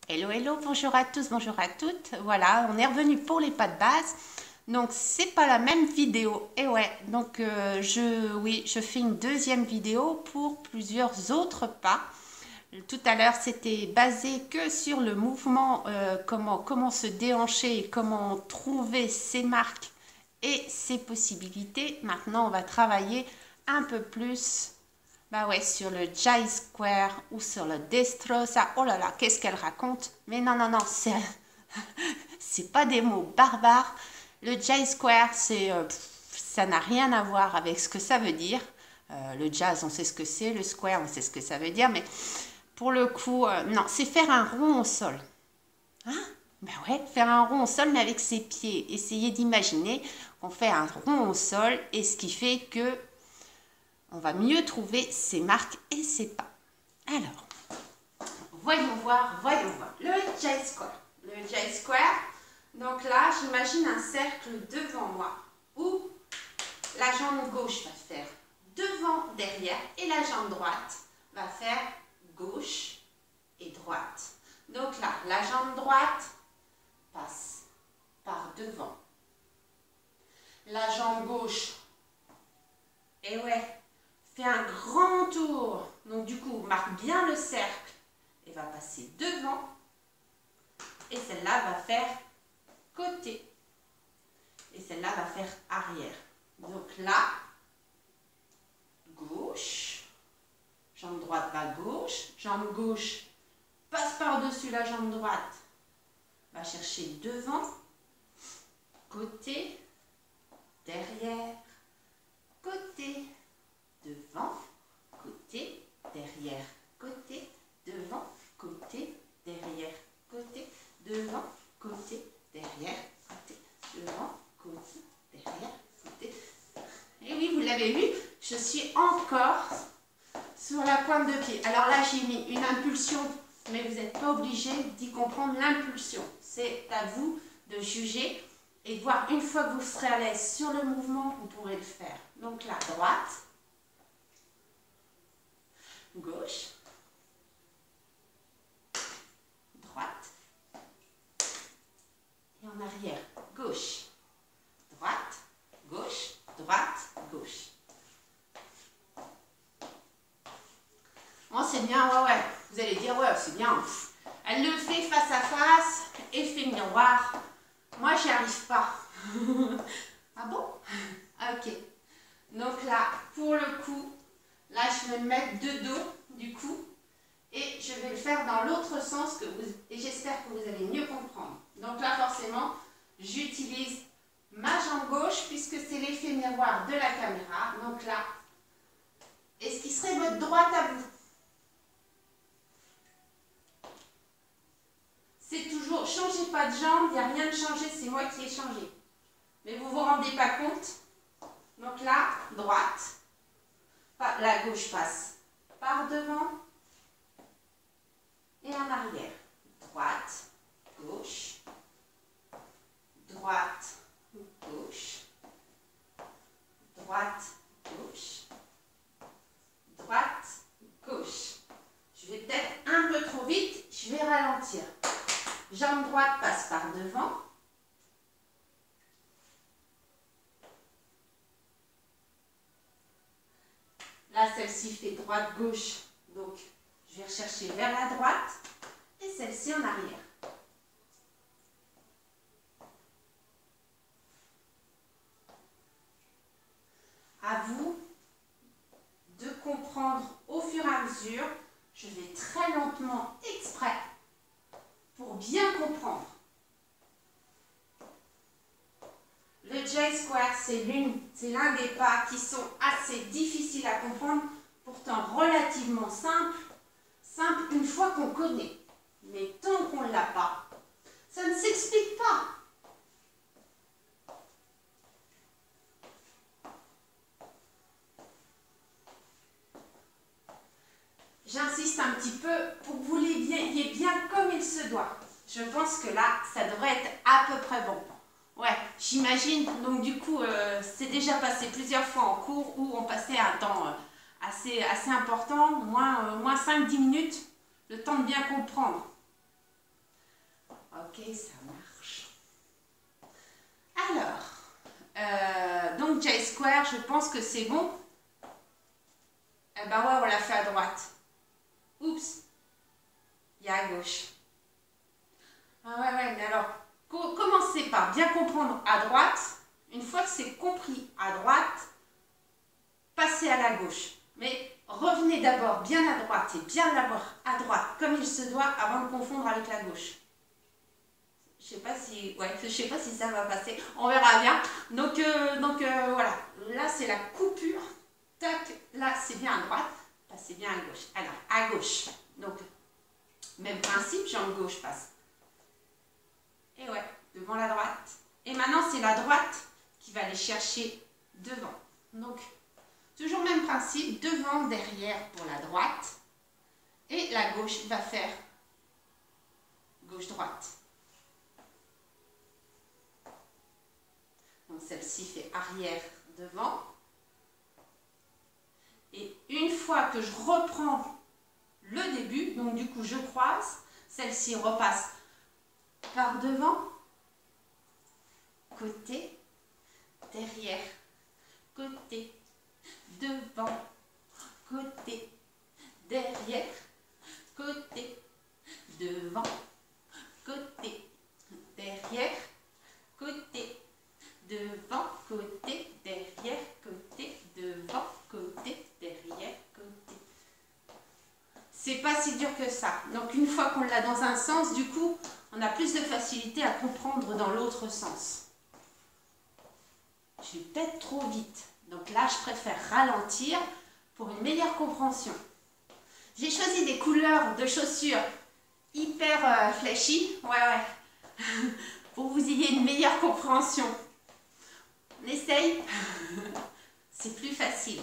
Hello, hello, bonjour à tous, bonjour à toutes. Voilà, on est revenu pour les pas de base. Donc, c'est pas la même vidéo. Et ouais, donc je fais une deuxième vidéo pour plusieurs autres pas. Tout à l'heure, c'était basé que sur le mouvement, comment se déhancher, comment trouver ses marques et ses possibilités. Maintenant, on va travailler un peu plus bah ouais, sur le Jai Square ou sur le Destroza. Oh là là, qu'est-ce qu'elle raconte? Mais non, non, non, c'est pas des mots barbares. Le Jai Square, ça n'a rien à voir avec ce que ça veut dire. Le jazz, on sait ce que c'est. Le square, on sait ce que ça veut dire. Mais pour le coup, non, c'est faire un rond au sol. Hein? Ben ouais, faire un rond au sol, mais avec ses pieds. Essayez d'imaginer qu'on fait un rond au sol et ce qui fait que on va mieux trouver ses marques et ses pas. Alors, voyons voir. Le Jai Square. Le Jai Square, donc là, j'imagine un cercle devant moi où la jambe gauche va faire devant, derrière et la jambe droite va faire gauche et droite. Donc là, la jambe droite passe par devant. La jambe gauche, et ouais, fait un grand tour. Donc du coup, marque bien le cercle et va passer devant. Et celle-là va faire côté. Et celle-là va faire arrière. Donc là, gauche. Jambe droite va gauche. Jambe gauche passe par-dessus la jambe droite. Va chercher devant. Côté. Derrière. Côté. Devant. Côté. Derrière. Côté. Devant. Côté. Derrière. Côté. Devant. Côté. Derrière. Côté. Devant. Côté. Derrière. Côté. Et oui, vous l'avez vu, je suis encore sur la pointe de pied. Alors là, j'ai mis une impulsion, mais vous n'êtes pas obligé d'y comprendre l'impulsion. C'est à vous de juger et de voir une fois que vous serez à l'aise sur le mouvement, vous pourrez le faire. Donc là, droite, gauche, droite, et en arrière, gauche, droite, gauche, droite, gauche. Bon, c'est bien, ouais. Vous allez dire, ouais, c'est bien. Elle le fait face à face, effet miroir. Moi, j'y arrive pas. Ah bon? Ok. Donc là, pour le coup, là, je vais me mettre de dos, du coup, et je vais le faire dans l'autre sens et j'espère que vous allez mieux comprendre. Donc là, forcément, j'utilise ma jambe gauche puisque c'est l'effet miroir de la caméra. Donc là, et ce qui serait votre droite à vous. C'est toujours, changez pas de jambe, il n'y a rien de changé, c'est moi qui ai changé. Mais vous ne vous rendez pas compte. Donc là, droite, la gauche passe par devant et en arrière. Droite, gauche, droite, gauche, droite, gauche, droite, gauche. Je vais peut-être un peu trop vite, je vais ralentir. Jambe droite passe par devant. Là, celle-ci fait droite-gauche, donc je vais rechercher vers la droite et celle-ci en arrière. À vous de comprendre au fur et à mesure. Je vais très lentement exprès pour bien comprendre. Le Jai Square, c'est l'un des pas qui sont assez difficiles à comprendre, pourtant relativement simple une fois qu'on connaît. Mais tant qu'on ne l'a pas, ça ne s'explique pas. J'insiste un petit peu pour que vous l'ayez bien comme il se doit. Je pense que là, ça devrait être à peu près bon. Ouais, j'imagine. Donc du coup, c'est déjà passé plusieurs fois en cours où on passait un temps assez important, moins 5-10 minutes, le temps de bien comprendre. Ok, ça marche. Alors, donc J-square, je pense que c'est bon. Eh ben ouais, on l'a fait à droite. Oups, il y a à gauche. Ah ouais, mais alors, commencez par bien comprendre à droite. Une fois que c'est compris à droite, passez à la gauche. Mais revenez d'abord bien à droite et bien l'avoir à droite, comme il se doit, avant de confondre avec la gauche. Je sais pas si, ouais, je sais pas si ça va passer. On verra bien. Donc voilà. Là, c'est la coupure. Tac, là, c'est bien à droite. Là, c'est bien à gauche. Alors, à gauche. Donc, même principe, jambe gauche passe. Et ouais, devant la droite. Et maintenant, c'est la droite qui va aller chercher devant. Donc, toujours même principe, devant, derrière pour la droite. Et la gauche va faire gauche-droite. Donc, celle-ci fait arrière, devant. Et une fois que je reprends le début, donc du coup, je croise, celle-ci repasse par devant, côté, derrière, côté, devant, côté, derrière, côté, devant, côté, derrière, côté, devant, côté, derrière, côté, devant, côté, derrière, côté. C'est pas si dur que ça. Donc une fois qu'on l'a dans un sens, du coup, on a plus de facilité à comprendre dans l'autre sens. Je vais peut-être trop vite. Donc là, je préfère ralentir pour une meilleure compréhension. J'ai choisi des couleurs de chaussures hyper flashy. Ouais. Pour que vous ayez une meilleure compréhension. On essaye. C'est plus facile.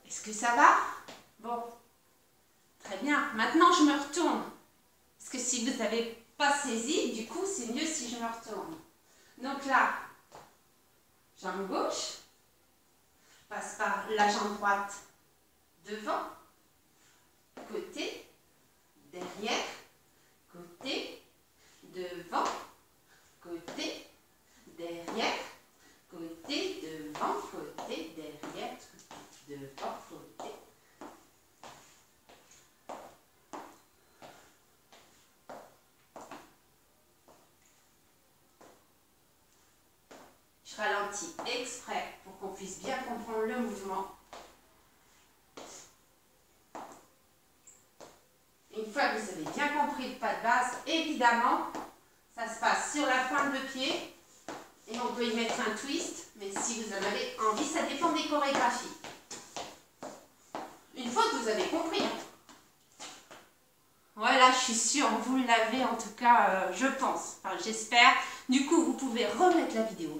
Est-ce que ça va? Bon. Très bien. Maintenant, je me retourne. Parce que si vous n'avez pas saisi, du coup, c'est mieux si je me retourne. Donc là, jambe gauche. Passe par la jambe droite devant. Côté. Derrière. Côté. Devant. Côté. Derrière. Côté. Devant. Côté. Derrière. Devant. Côté. Je ralentis exprès pour qu'on puisse bien comprendre le mouvement. Une fois que vous avez bien compris le pas de base, évidemment, ça se passe sur la pointe de pied et on peut y mettre un twist, mais si vous en avez envie, ça dépend des chorégraphies. Une fois que vous avez compris, voilà, je suis sûre, vous l'avez en tout cas, je pense, enfin, j'espère. Du coup, vous pouvez remettre la vidéo,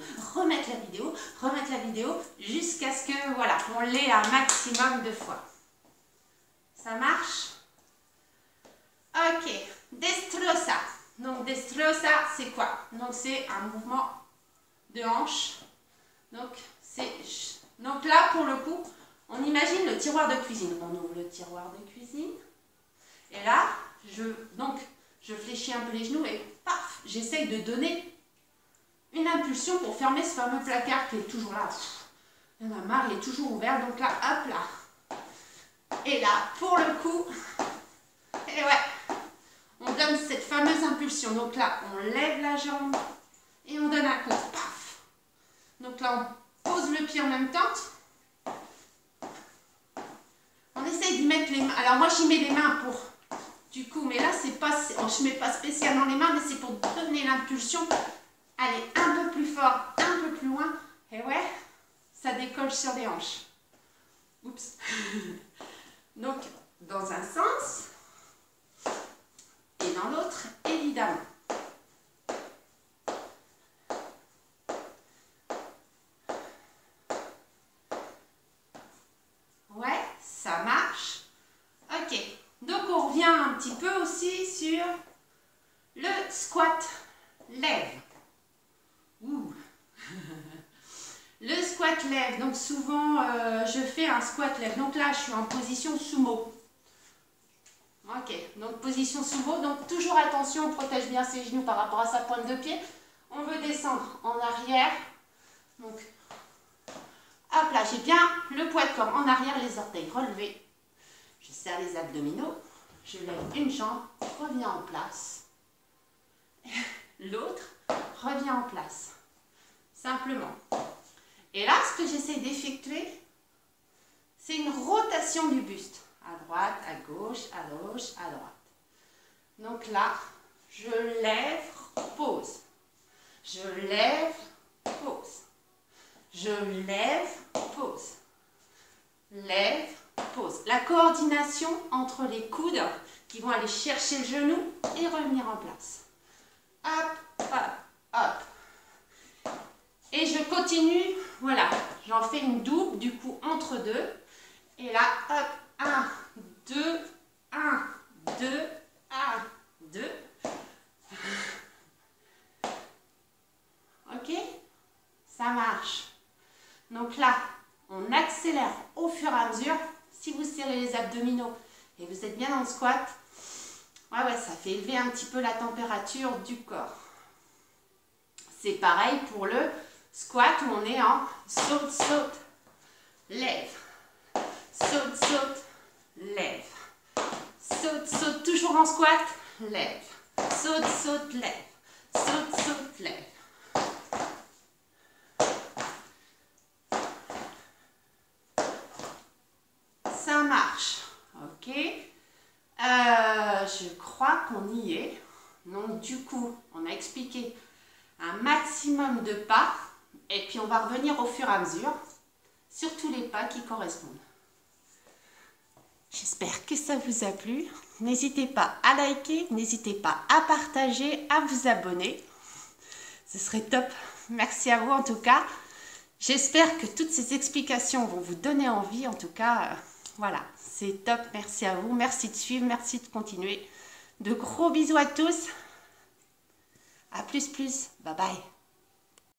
jusqu'à ce que, voilà, on l'ait un maximum de fois. Ça marche? Ok, destrosa. Donc, destrosa, c'est quoi? Donc, c'est un mouvement de hanche. Donc là, pour le coup, on imagine le tiroir de cuisine. On ouvre le tiroir de cuisine. Et là, je fléchis un peu les genoux et paf, j'essaye de donner une impulsion pour fermer ce fameux placard qui est toujours là. Il y en a marre, il est toujours ouvert. Donc là, hop là. Et là, pour le coup, et ouais, on donne cette fameuse impulsion. Donc là, on lève la jambe et on donne un coup. Paf. Donc là, on pose le pied en même temps. On essaye d'y mettre les mains. Alors moi, j'y mets les mains pour... Du coup, mais là, c'est pas, je ne mets pas spécialement les mains, mais c'est pour donner l'impulsion. Aller un peu plus fort, un peu plus loin. Et ouais, ça décolle sur les hanches. Oups. Donc, dans un sens et dans l'autre, évidemment. Ouais, ça marche. Ok. Donc, on revient un petit peu aussi sur le squat lève. Ouh. Le squat squat lève. Donc souvent, je fais un squat lève. Donc là, je suis en position sumo. Ok, donc position sumo. Donc toujours attention, on protège bien ses genoux par rapport à sa pointe de pied. On veut descendre en arrière. Donc, hop là, j'ai bien le poids de corps en arrière, les orteils relevés. Je serre les abdominaux. Je lève une jambe, reviens en place. L'autre revient en place. Simplement. Et là, ce que j'essaie d'effectuer, c'est une rotation du buste. À droite, à gauche, à gauche, à droite. Donc là, je lève, pose. Je lève, pose. Je lève, pose. Lève, pose. La coordination entre les coudes qui vont aller chercher le genou et revenir en place. Hop, hop, hop. Et je continue, voilà, j'en fais une double, du coup, entre deux. Et là, hop, 1, 2, 1, 2, 1, 2. Ok? Ça marche. Donc là, on accélère au fur et à mesure. Si vous serrez les abdominaux et vous êtes bien dans le squat, ouais, ça fait élever un petit peu la température du corps. C'est pareil pour le squat où on est en saute, saute, lève. Saute, saute, lève. Saute, saute, toujours en squat, lève. Saute, saute, lève. Saute, saute, lève. Ça marche. Ok. Je crois qu'on y est. Donc du coup, on a expliqué un maximum de pas. Et puis on va revenir au fur et à mesure sur tous les pas qui correspondent. J'espère que ça vous a plu. N'hésitez pas à liker, n'hésitez pas à partager, à vous abonner. Ce serait top. Merci à vous en tout cas. J'espère que toutes ces explications vont vous donner envie. En tout cas, voilà, c'est top. Merci à vous. Merci de suivre, merci de continuer. De gros bisous à tous. À plus. Bye bye.